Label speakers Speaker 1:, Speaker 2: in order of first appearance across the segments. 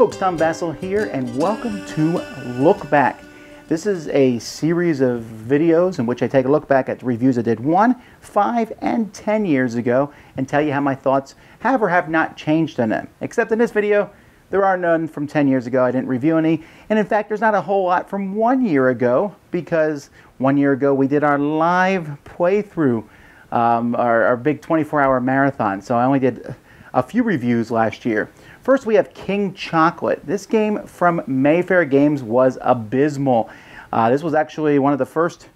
Speaker 1: folks, Tom Vasel here, and welcome to Look Back. This is a series of videos in which I take a look back at reviews I did 1, 5, and 10 years ago and tell you how my thoughts have or have not changed on them. Except in this video, there are none from 10 years ago. I didn't review any. And in fact, there's not a whole lot from 1 year ago, because 1 year ago we did our live playthrough, our big 24-hour marathon. So I only did a few reviews last year. First, we have King Chocolate. This game from Mayfair Games was abysmal. This was actually one of the first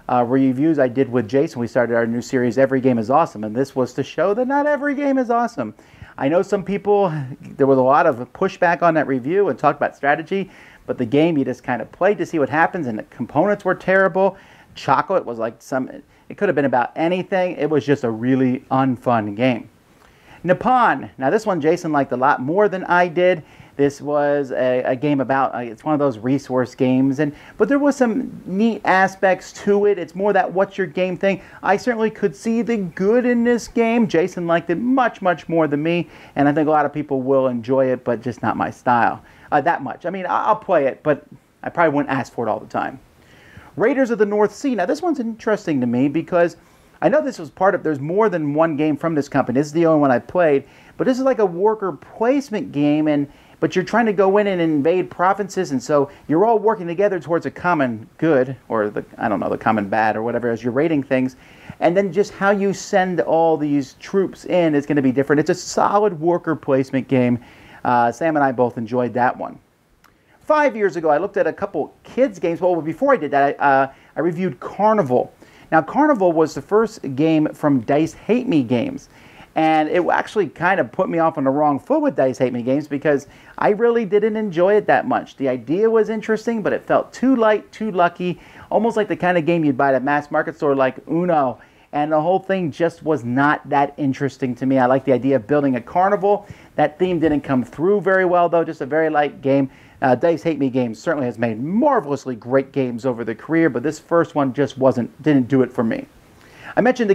Speaker 1: reviews I did with Jason. We started our new series, Every Game is Awesome, and this was to show that not every game is awesome. I know some people, there was a lot of pushback on that review and talked about strategy, but the game you just kind of played to see what happens, and the components were terrible. Chocolate was like it could have been about anything. It was just a really unfun game. Nippon. Now this one Jason liked a lot more than I did. This was a game about, it's one of those resource games, but there was some neat aspects to it. It's more that what's your game thing. I certainly could see the good in this game. Jason liked it much, much more than me, and I think a lot of people will enjoy it, but just not my style that much. I mean, I'll play it, but I probably wouldn't ask for it all the time. Raiders of the North Sea. Now this one's interesting to me because I know this was part of, there's more than one game from this company. This is the only one I played, but this is like a worker placement game, but you're trying to go in and invade provinces, and so you're all working together towards a common good, or I don't know, the common bad, or whatever, as you're raiding things. And then just how you send all these troops in is going to be different. It's a solid worker placement game. Sam and I both enjoyed that one. 5 years ago, I looked at a couple kids games. Well, before I did that, I reviewed Carnival. Now, Carnival was the first game from Dice Hate Me Games, and it actually kind of put me off on the wrong foot with Dice Hate Me Games because I really didn't enjoy it that much. The idea was interesting, but it felt too light, too lucky, almost like the kind of game you'd buy at a mass market store like Uno, and the whole thing just was not that interesting to me. I like the idea of building a carnival. That theme didn't come through very well, though, just a very light game. Dice Hate Me Games certainly has made marvelously great games over the career, but this first one just didn't do it for me. I mentioned the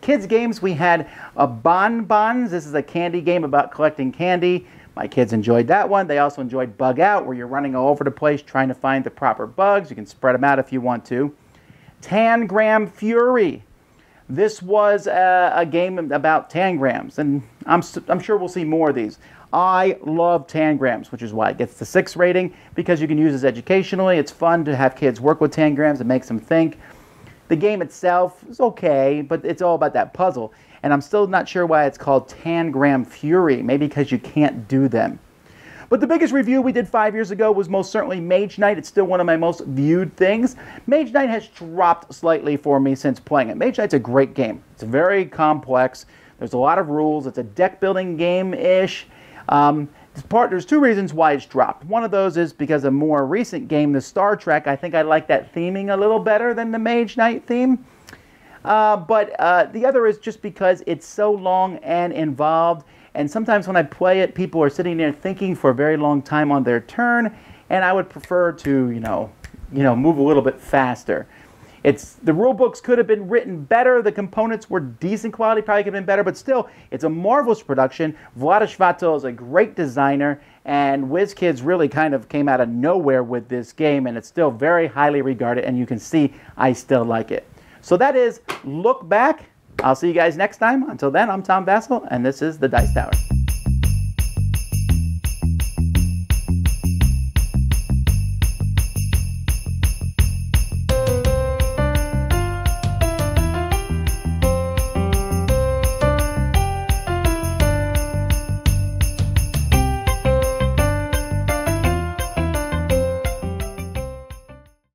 Speaker 1: kids games. We had Bonbons. This is a candy game about collecting candy. My kids enjoyed that one. They also enjoyed Bug Out, where you're running all over the place trying to find the proper bugs. You can spread them out if you want to. Tangram Fury. This was a game about tangrams, and I'm sure we'll see more of these. I love tangrams, which is why it gets the 6 rating, because you can use this educationally. It's fun to have kids work with tangrams. It makes them think. The game itself is okay, but it's all about that puzzle. And I'm still not sure why it's called Tangram Fury. Maybe because you can't do them. But the biggest review we did 5 years ago was most certainly Mage Knight. It's still one of my most viewed things. Mage Knight has dropped slightly for me since playing it. Mage Knight's a great game. It's very complex. There's a lot of rules. It's a deck building game-ish. There's 2 reasons why it's dropped. One of those is because a more recent game, the Star Trek, I think I like that theming a little better than the Mage Knight theme. But the other is just because it's so long and involved, and sometimes when I play it, people are sitting there thinking for a very long time on their turn, and I would prefer to, move a little bit faster. The rule books could have been written better. The components were decent quality, probably could have been better, but still, it's a marvelous production. Vasel is a great designer, and WizKids really kind of came out of nowhere with this game, and it's still very highly regarded, and you can see I still like it. So that is Look Back. I'll see you guys next time. Until then, I'm Tom Vasel, and this is the Dice Tower.